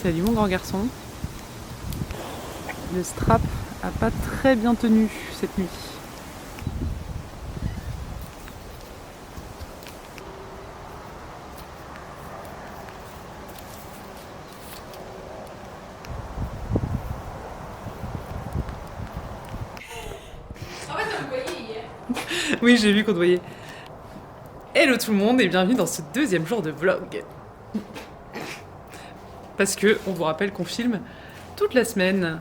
Salut mon grand garçon. Le strap a pas très bien tenu cette nuit. En fait, on le voyait hier. Oui, j'ai vu qu'on te voyait. Hello tout le monde et bienvenue dans ce deuxième jour de vlog. Parce que, on vous rappelle qu'on filme toute la semaine.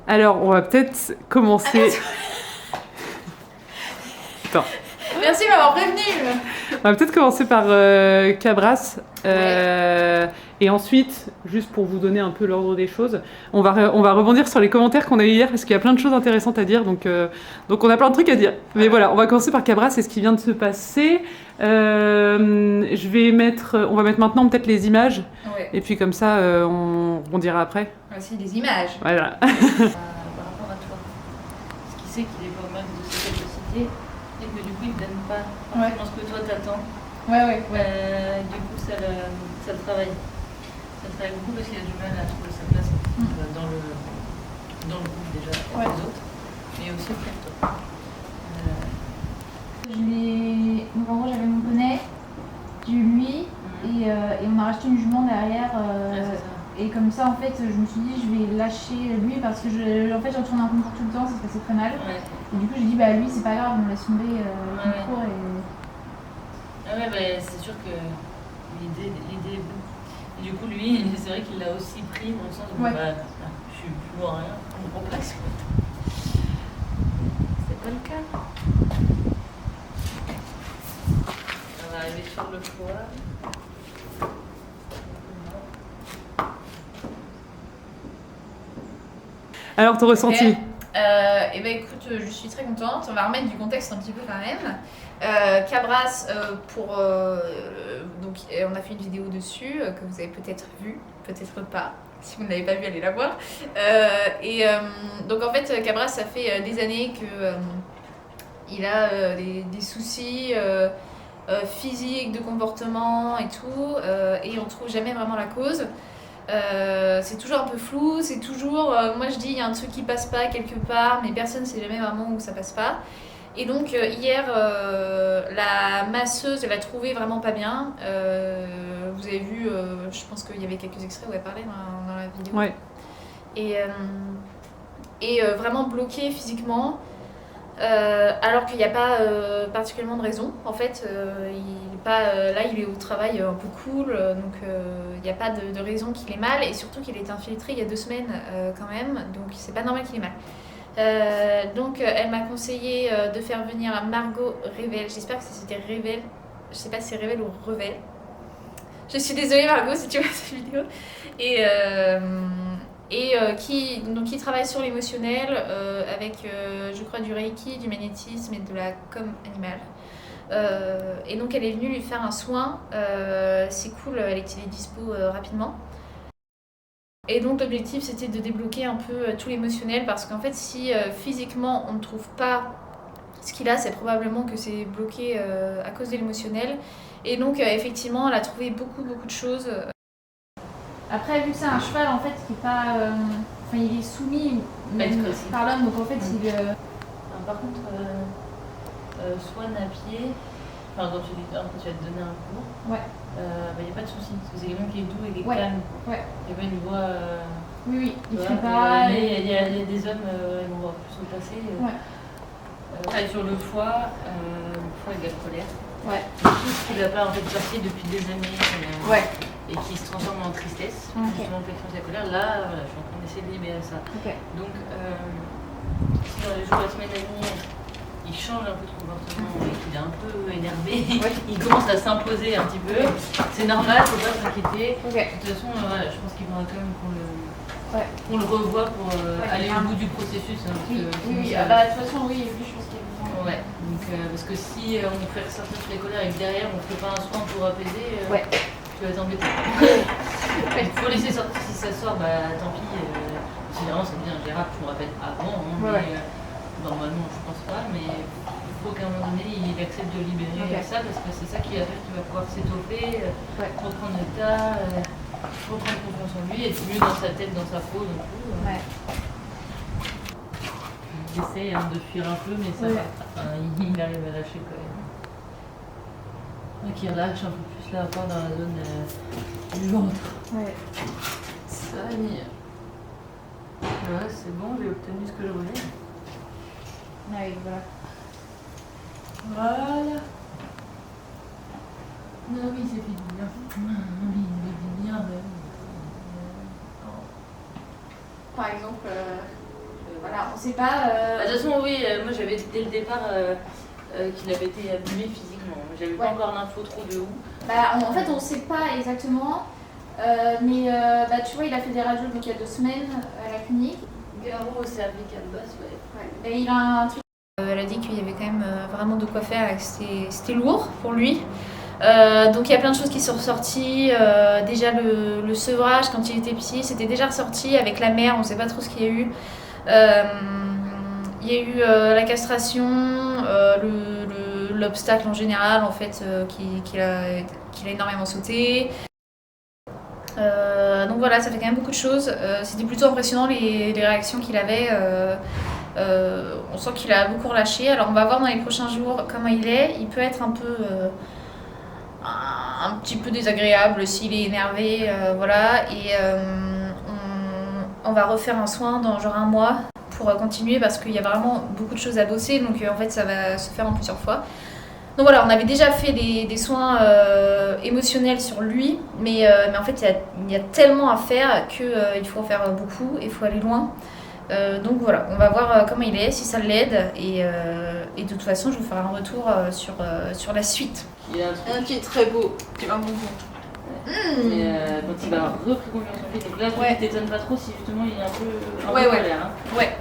Alors, on va peut-être commencer... Attends. Merci de m'avoir prévenu. On va peut-être commencer par Cabras. Et ensuite, juste pour vous donner un peu l'ordre des choses, on va rebondir sur les commentaires qu'on a eu hier parce qu'il y a plein de choses intéressantes à dire. Donc on a plein de trucs à dire. Mais voilà, on va commencer par Cabras et ce qui vient de se passer. On va mettre maintenant peut-être les images. Ouais. Et puis comme ça, on dira après. Voici des images. Voilà. Par rapport à toi. Parce qu'il sait qu'il est pas au max de ses capacités et que du coup il ne donne pas forcément ce que toi t'attends. Ouais. Du coup ça le travaille. Ça le travaille beaucoup parce qu'il a du mal à trouver sa place dans le groupe déjà avec les autres, mais aussi auprès de toi. Donc en gros j'avais mon poney, j'ai eu lui et on a racheté une jument derrière C'est ça. et comme ça en fait je me suis dit je vais lâcher lui parce que en fait j'en tourne un concours tout le temps, ça se passait très mal et du coup j'ai dit bah lui c'est pas grave, on laisse tomber le concours Ah ouais, bah, c'est sûr que l'idée est bonne. Et du coup lui c'est vrai qu'il l'a aussi pris dans le sens où bah, je suis plus loin rien, on remplace. C'est pas le cas. On va arriver sur le foie. Alors, ton ressenti? Et ben écoute, je suis très contente. On va remettre du contexte un petit peu quand même. Cabras, donc on a fait une vidéo dessus que vous avez peut-être vue, peut-être pas. Si vous ne l'avez pas vue, allez la voir. Donc en fait, Cabras, ça fait des années que il a des soucis physiques, de comportement et tout, et on trouve jamais vraiment la cause. C'est toujours un peu flou, c'est toujours, moi je dis il y a un truc qui passe pas quelque part, mais personne ne sait jamais vraiment où ça passe pas. Et donc hier, la masseuse, elle a trouvé vraiment pas bien. Vous avez vu, je pense qu'il y avait quelques extraits où elle parlait dans la vidéo. Ouais. Et vraiment bloquée physiquement. Alors qu'il n'y a pas particulièrement de raison. En fait, là il est au travail un peu cool, donc il n'y a pas de raison qu'il ait mal, et surtout qu'il est infiltré il y a 2 semaines quand même, donc c'est pas normal qu'il ait mal. Donc elle m'a conseillé de faire venir Margot Revel, j'espère que c'était Revel, je sais pas si c'est Revel ou Revel. Je suis désolée Margot si tu vois cette vidéo. Qui travaille sur l'émotionnel avec, je crois, du reiki, du magnétisme et de la com animale. Et donc elle est venue lui faire un soin, c'est cool, elle était dispo rapidement. Et donc l'objectif c'était de débloquer un peu tout l'émotionnel, parce qu'en fait si physiquement on ne trouve pas ce qu'il a, c'est probablement que c'est bloqué à cause de l'émotionnel. Et donc effectivement elle a trouvé beaucoup de choses. après vu que c'est un cheval en fait qui est pas il est soumis même par l'homme, donc en fait il Par contre, Swan à pied, enfin quand tu vas te donner un cours, il n'y a pas de souci, parce que c'est quelqu'un qui est doux et qui est calme. Il n'y a pas une voix. oui, il voilà, fait pas. Il y a des hommes, ils vont voir plus au passé. Sur le foie il y a la colère. Tout ce qui ne va pas en fait passer depuis des années et qui se transforme en tristesse, justement avec la colère, là voilà, je suis en train d'essayer de libérer ça. Donc si dans les jours de la semaine à venir, il change un peu de comportement et qu'il est un peu énervé, il commence à s'imposer un petit peu, c'est normal, faut pas s'inquiéter. De toute façon, je pense qu'il faudra quand même qu'on le revoie pour aller au bout du processus. Hein, de toute façon, oui, je pense qu'il y a besoin. Donc, parce que si on fait ressortir toutes les colères et que derrière on ne fait pas un soin pour apaiser, tu vas t'embêter. Il faut laisser sortir, si ça sort, bah tant pis. Généralement c'est bien gérable, je me rappelle avant, Normalement, je pense pas, mais il faut qu'à un moment donné, il accepte de libérer ça, parce que c'est ça qui va faire qu'il va pouvoir s'étoffer, reprendre le tas, reprendre confiance en lui, être mieux dans sa tête, dans sa peau, donc tout. Il essaye de fuir un peu, mais ça va. Enfin, il arrive à lâcher quand même. Donc il relâche un peu plus là encore dans la zone du ventre. Ouais. Ça va venir. Ouais, c'est bon, j'ai obtenu ce que je voulais. Ouais, voilà. Voilà. Non, oui, c'est fini bien. Oui, il est bien, mais... Par exemple, voilà, on sait pas. De toute façon, oui, moi j'avais dit dès le départ qu'il avait été abîmé physiquement. J'avais pas encore l'info trop de où. En fait, on sait pas exactement. Mais tu vois, il a fait des radios donc, il y a 2 semaines à la clinique. Garrot au cervical basse, ouais. Et il a un truc. Elle a dit qu'il y avait quand même vraiment de quoi faire et que c'était lourd pour lui. Donc il y a plein de choses qui sont ressorties. Déjà le sevrage quand il était petit, c'était déjà ressorti avec la mère, on ne sait pas trop ce qu'il y a eu. Il y a eu la castration, l'obstacle en général en fait qu'il a énormément sauté. Donc voilà, ça fait quand même beaucoup de choses. C'était plutôt impressionnant les réactions qu'il avait. On sent qu'il a beaucoup relâché. Alors on va voir dans les prochains jours comment il est. Il peut être un petit peu désagréable s'il est énervé, voilà. Et on va refaire un soin dans genre 1 mois pour continuer parce qu'il y a vraiment beaucoup de choses à bosser. Donc en fait ça va se faire en plusieurs fois. Donc voilà, on avait déjà fait des soins émotionnels sur lui, mais en fait il y a tellement à faire qu'il faut en faire beaucoup et il faut aller loin. Donc voilà, on va voir comment il est, si ça l'aide, et de toute façon je vous ferai un retour sur la suite. Il y a un truc qui est très beau, qui va beaucoup. Mais quand il va avoir repris confiance en lui, donc là tu t'étonnes pas trop si justement il est un peu colère. Ouais.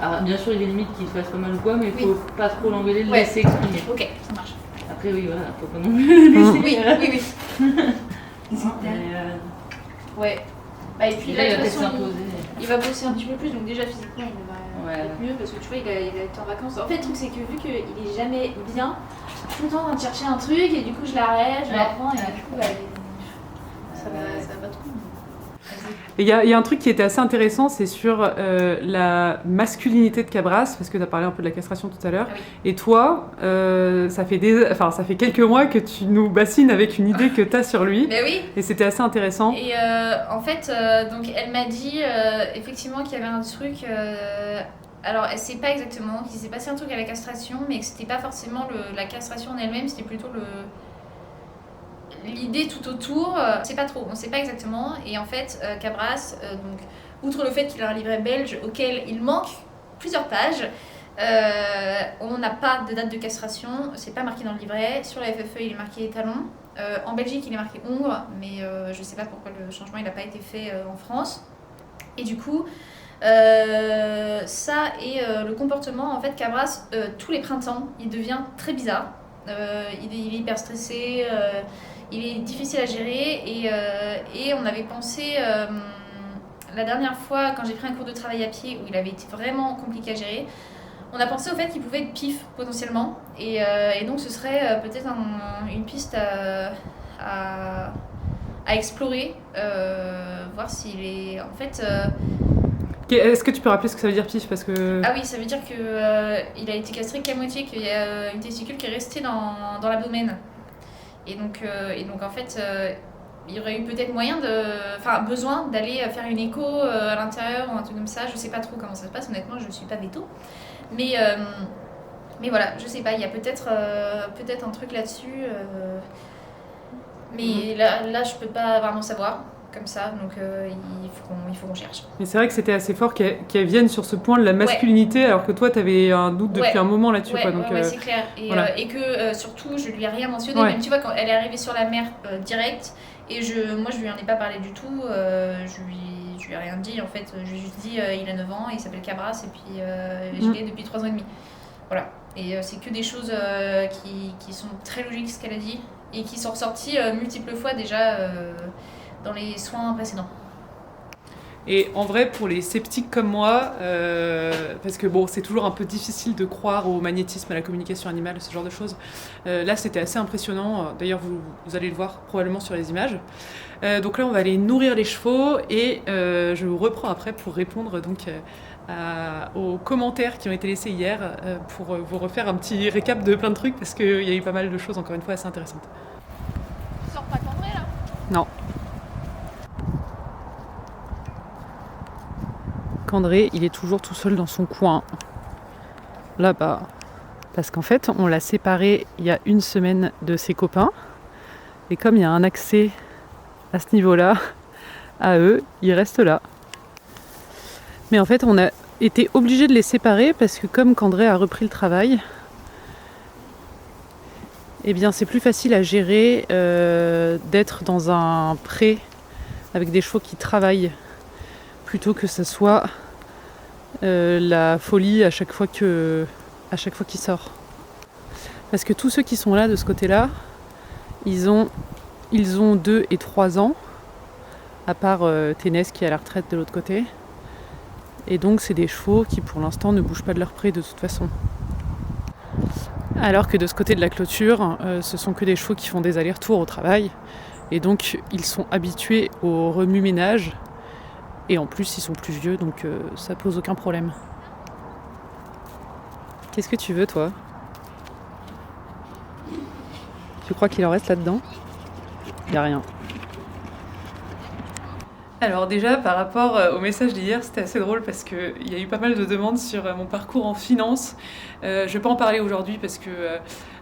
Alors, bien sûr il est limite qu'il se fasse pas mal ou quoi, mais il faut pas trop l'engueuler, le laisser exprimer. Ok, ça marche. Après oui voilà, faut pas non plus le laisser. Oui. Ouais. Et puis là, il va peut-être s'imposer. Il va bosser un petit peu plus, donc déjà physiquement il va être mieux parce que tu vois, il a été en vacances. En fait, le truc c'est que vu qu'il est jamais bien, tout le temps en train de chercher un truc et du coup je l'arrête, je le reprends et du coup ça va pas trop. Et il y a un truc qui était assez intéressant, c'est sur la masculinité de Cabras, parce que tu as parlé un peu de la castration tout à l'heure. Ah oui. Et toi, ça fait quelques mois que tu nous bassines avec une idée que tu as sur lui. Mais oui. Et c'était assez intéressant. Et en fait, donc elle m'a dit effectivement qu'il y avait un truc. Alors, elle sait pas exactement qu'il s'est passé un truc à la castration, mais que c'était pas forcément la castration en elle-même, c'était plutôt l'idée tout autour. C'est pas trop, on sait pas exactement. Et en fait, Cabras, donc, outre le fait qu'il a un livret belge auquel il manque plusieurs pages, on n'a pas de date de castration, c'est pas marqué dans le livret. Sur la FFE, il est marqué étalon. En Belgique, il est marqué Hongre, mais je sais pas pourquoi le changement n'a pas été fait en France. Et du coup, ça et le comportement, en fait, Cabras, tous les printemps, il devient très bizarre. Il est hyper stressé, il est difficile à gérer et on avait pensé la dernière fois quand j'ai pris un cours de travail à pied où il avait été vraiment compliqué à gérer, on a pensé au fait qu'il pouvait être pif potentiellement et donc ce serait peut-être une piste à explorer, voir s'il est en fait... Est-ce que tu peux rappeler ce que ça veut dire pif parce que... Ah oui, ça veut dire qu'il a été castré qu'à moitié, qu'il y a une testicule qui est restée dans l'abdomen. Et donc en fait, il y aurait eu peut-être besoin d'aller faire une écho à l'intérieur ou un truc comme ça. Je sais pas trop comment ça se passe, honnêtement, je suis pas véto. Mais voilà, je sais pas, il y a peut-être un truc là-dessus. Mais là, je peux pas vraiment savoir. Comme ça, donc il faut qu'on cherche. Mais c'est vrai que c'était assez fort qu'elle vienne sur ce point de la masculinité, alors que toi, tu avais un doute depuis un moment là-dessus. Donc, c'est clair. Et, voilà. Et que surtout, je lui ai rien mentionné. Même tu vois, quand elle est arrivée sur la mer direct, et moi, je lui en ai pas parlé du tout. Je lui ai rien dit, en fait. Je lui ai juste dit, il a 9 ans, il s'appelle Cabras, et puis je l'ai depuis 3 ans et demi. Voilà. Et c'est que des choses qui sont très logiques, ce qu'elle a dit, et qui sont ressorties multiples fois déjà... dans les soins précédents. Et en vrai, pour les sceptiques comme moi, parce que bon, c'est toujours un peu difficile de croire au magnétisme, à la communication animale, ce genre de choses. Là, c'était assez impressionnant. D'ailleurs, vous allez le voir probablement sur les images. Donc là, on va aller nourrir les chevaux et je vous reprends après pour répondre donc aux commentaires qui ont été laissés hier pour vous refaire un petit récap de plein de trucs parce qu'il y a eu pas mal de choses, encore une fois, assez intéressantes. Tu sors pas Candré là ? Non. Candré, il est toujours tout seul dans son coin, là-bas. Parce qu'en fait, on l'a séparé il y a une semaine de ses copains. Et comme il y a un accès à ce niveau-là, à eux, il reste là. Mais en fait, on a été obligé de les séparer parce que comme Candré a repris le travail, eh bien c'est plus facile à gérer d'être dans un pré avec des chevaux qui travaillent plutôt que ce soit la folie à chaque fois qu'il sort. Parce que tous ceux qui sont là de ce côté-là, ils ont 2 et 3 ans, à part Ténès qui est à la retraite de l'autre côté. Et donc c'est des chevaux qui pour l'instant ne bougent pas de leur pré de toute façon. Alors que de ce côté de la clôture, ce sont que des chevaux qui font des allers-retours au travail. Et donc ils sont habitués au remue-ménage. Et en plus ils sont plus vieux, donc ça pose aucun problème. Qu'est-ce que tu veux toi ? Tu crois qu'il en reste là-dedans ? Il n'y a rien. Alors déjà, par rapport au message d'hier, c'était assez drôle parce qu'il y a eu pas mal de demandes sur mon parcours en finance. Je ne vais pas en parler aujourd'hui parce que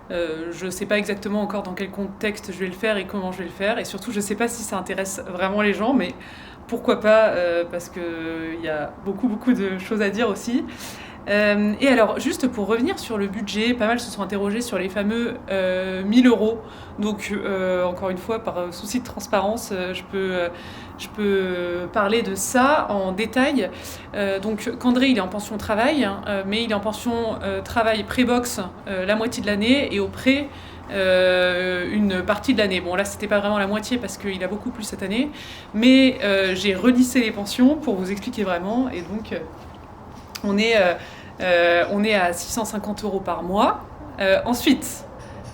je ne sais pas exactement encore dans quel contexte je vais le faire et comment je vais le faire. Et surtout, je ne sais pas si ça intéresse vraiment les gens, mais pourquoi pas, parce qu'il y a beaucoup de choses à dire aussi. Et alors, juste pour revenir sur le budget, pas mal se sont interrogés sur les fameux 1000 €. Donc, encore une fois, par souci de transparence, je peux parler de ça en détail. Donc, Candré, il est en pension travail, mais il est en pension travail pré-box la moitié de l'année et au pré une partie de l'année. Bon, là, c'était pas vraiment la moitié parce qu'il a beaucoup plus cette année, mais j'ai relissé les pensions pour vous expliquer vraiment. Et donc, on est à 650 € par mois. Ensuite,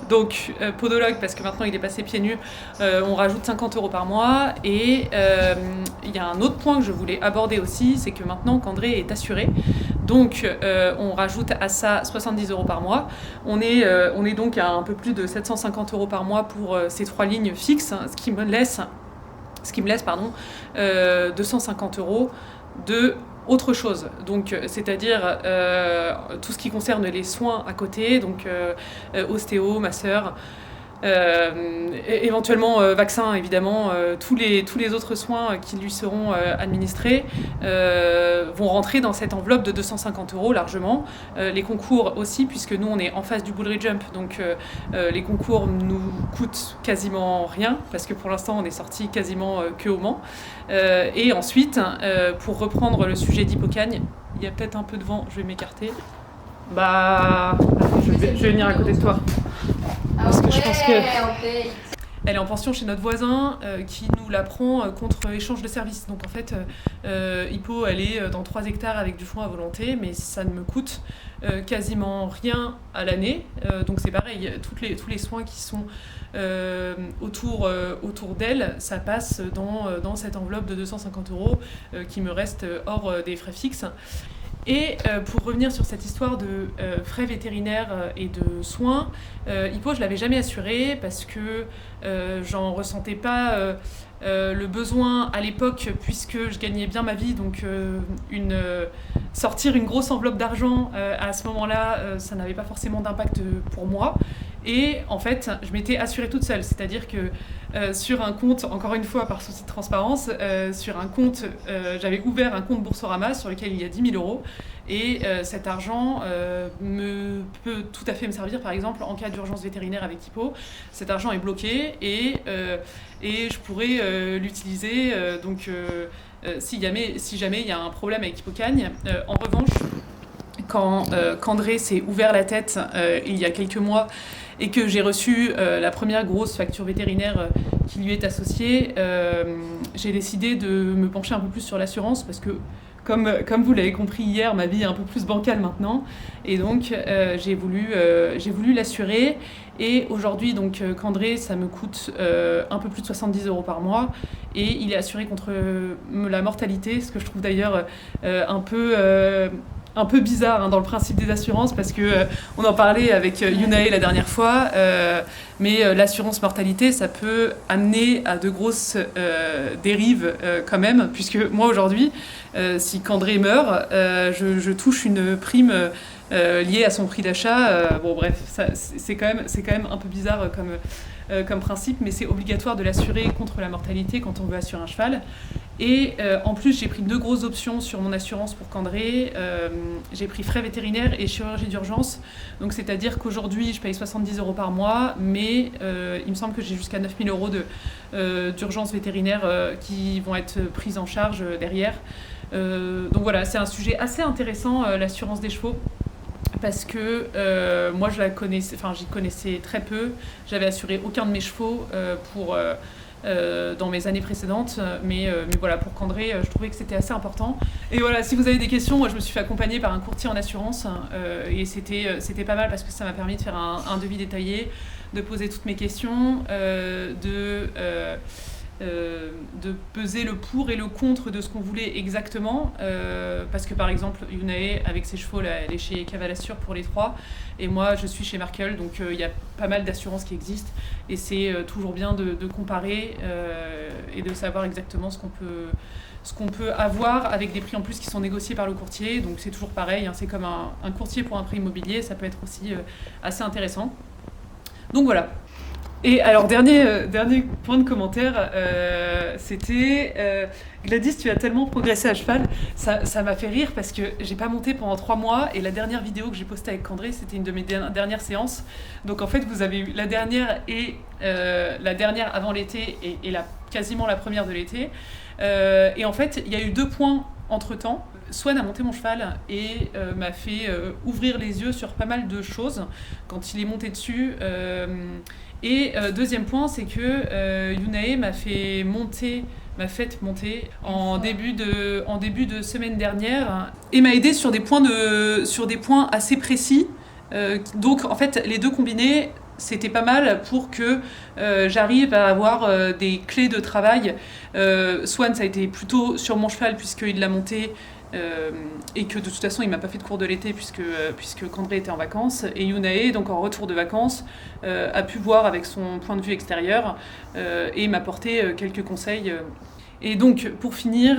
donc podologue, parce que maintenant il est passé pieds nus, on rajoute 50 € par mois. Et il y a un autre point que je voulais aborder aussi, c'est que maintenant Candré est assuré. Donc on rajoute à ça 70 € par mois. On est donc à un peu plus de 750 € par mois pour ces 3 lignes fixes, ce qui me laisse 250 € de autre chose, donc c'est-à-dire tout ce qui concerne les soins à côté, donc ostéo, masseur, éventuellement vaccin évidemment, tous les autres soins qui lui seront administrés vont rentrer dans cette enveloppe de 250 € largement. Les concours aussi, puisque nous on est en face du Bullry Jump, donc les concours nous coûtent quasiment rien, parce que pour l'instant on est sorti quasiment que au Mans. Et ensuite, pour reprendre le sujet d'Hippocagne, il y a peut-être un peu de vent, je vais m'écarter. Je vais venir à côté de toi. Parce que je pense que elle est en pension chez notre voisin qui nous la prend contre échange de services. Donc en fait, Hippo, elle est dans 3 hectares avec du foin à volonté, mais ça ne me coûte quasiment rien à l'année. Donc c'est pareil, tous les soins qui sont autour d'elle, ça passe dans cette enveloppe de 250 € qui me reste hors des frais fixes. Et pour revenir sur cette histoire de frais vétérinaires et de soins, Hippo, je ne l'avais jamais assuré parce que j'en ressentais pas le besoin à l'époque, puisque je gagnais bien ma vie, donc sortir une grosse enveloppe d'argent à ce moment-là, ça n'avait pas forcément d'impact pour moi. Et en fait, je m'étais assurée toute seule, c'est-à-dire que sur un compte, encore une fois par souci de transparence, sur un compte, j'avais ouvert un compte Boursorama sur lequel il y a 10 000 €, et cet argent peut tout à fait me servir, par exemple, en cas d'urgence vétérinaire avec Hippo. Cet argent est bloqué et je pourrais l'utiliser si jamais il y a un problème avec Hippocagne. En revanche, quand qu'André s'est ouvert la tête il y a quelques mois et que j'ai reçu la première grosse facture vétérinaire qui lui est associée, j'ai décidé de me pencher un peu plus sur l'assurance parce que, comme vous l'avez compris hier, ma vie est un peu plus bancale maintenant. Et donc, j'ai voulu l'assurer. Et aujourd'hui, donc, qu'André, ça me coûte un peu plus de 70 € par mois. Et il est assuré contre la mortalité, ce que je trouve d'ailleurs un peu bizarre dans le principe des assurances parce que on en parlait avec Younae la dernière fois, mais l'assurance mortalité, ça peut amener à de grosses dérives quand même, puisque moi aujourd'hui, si qu'André meurt, je touche une prime liée à son prix d'achat. Bon bref, c'est quand même un peu bizarre comme principe, mais c'est obligatoire de l'assurer contre la mortalité quand on veut assurer un cheval. Et en plus, j'ai pris 2 grosses options sur mon assurance pour qu'André. J'ai pris frais vétérinaires et chirurgie d'urgence. Donc, c'est-à-dire qu'aujourd'hui, je paye 70 € par mois, mais il me semble que j'ai jusqu'à 9 000 € d'urgence vétérinaire qui vont être prises en charge derrière. Donc voilà, c'est un sujet assez intéressant, l'assurance des chevaux. Parce que moi, j'y connaissais très peu. J'avais assuré aucun de mes chevaux dans mes années précédentes, mais voilà, pour qu'André, je trouvais que c'était assez important. Et voilà, si vous avez des questions, moi je me suis fait accompagner par un courtier en assurance, et c'était pas mal parce que ça m'a permis de faire un devis détaillé, de poser toutes mes questions, de peser le pour et le contre de ce qu'on voulait exactement, parce que par exemple Younae avec ses chevaux là, elle est chez Cavalassure pour les 3 et moi je suis chez Merkel, donc il y a pas mal d'assurances qui existent et c'est toujours bien de comparer et de savoir exactement ce qu'on peut avoir avec des prix en plus qui sont négociés par le courtier. Donc c'est toujours pareil, hein, c'est comme un courtier pour un prix immobilier, ça peut être aussi assez intéressant. Donc voilà. Et alors, dernier point de commentaire, c'était Gladys, tu as tellement progressé à cheval. Ça m'a fait rire parce que j'ai pas monté pendant 3 mois et la dernière vidéo que j'ai postée avec André, c'était une de mes dernières séances. Donc en fait, vous avez eu la dernière et la dernière avant l'été et quasiment la première de l'été. Et en fait, il y a eu 2 points entre-temps. Swan a monté mon cheval et m'a fait ouvrir les yeux sur pas mal de choses quand il est monté dessus. Et deuxième point, c'est que Younae m'a fait monter en début de semaine dernière et m'a aidé sur des points assez précis. Donc en fait, les 2 combinés, c'était pas mal pour que j'arrive à avoir des clés de travail. Swan, ça a été plutôt sur mon cheval puisqu'il l'a monté. Et que de toute façon il m'a pas fait de cours de l'été puisque André était en vacances, et Younae, donc en retour de vacances, a pu voir avec son point de vue extérieur et m'apporter quelques conseils. Et donc pour finir,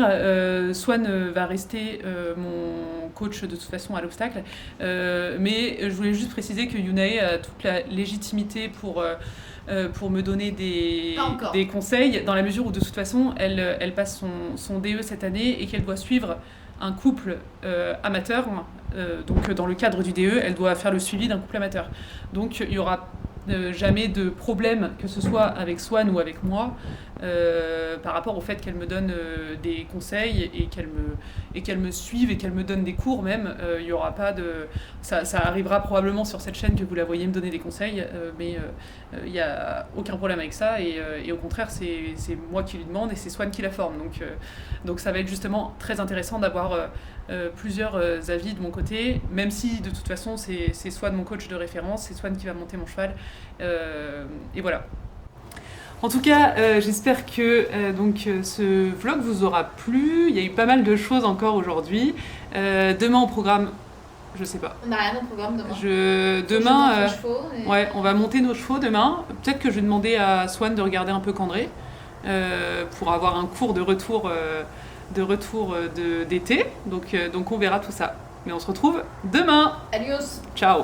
Swan va rester mon coach de toute façon à l'obstacle, mais je voulais juste préciser que Younae a toute la légitimité pour me donner des conseils, dans la mesure où de toute façon elle passe son DE cette année et qu'elle doit suivre un couple amateur, donc dans le cadre du DE, elle doit faire le suivi d'un couple amateur. Donc il n'y aura jamais de problème, que ce soit avec Swan ou avec moi, par rapport au fait qu'elle me donne des conseils et qu'elle me suive et qu'elle me donne des cours même. Il y aura pas de... Ça arrivera probablement sur cette chaîne que vous la voyez me donner des conseils, mais il n'y a aucun problème avec ça, et au contraire c'est moi qui lui demande et c'est Swan qui la forme. Donc ça va être justement très intéressant d'avoir plusieurs avis de mon côté, même si de toute façon c'est Swan mon coach de référence, c'est Swan qui va monter mon cheval, et voilà. En tout cas, j'espère que ce vlog vous aura plu. Il y a eu pas mal de choses encore aujourd'hui. Demain au programme, je sais pas. On n'a rien au programme demain. Demain, chevaux, ouais, on va monter nos chevaux demain. Peut-être que je vais demander à Swan de regarder un peu qu'André pour avoir un cours de retour d'été. Donc on verra tout ça. Mais on se retrouve demain. Adios. Ciao.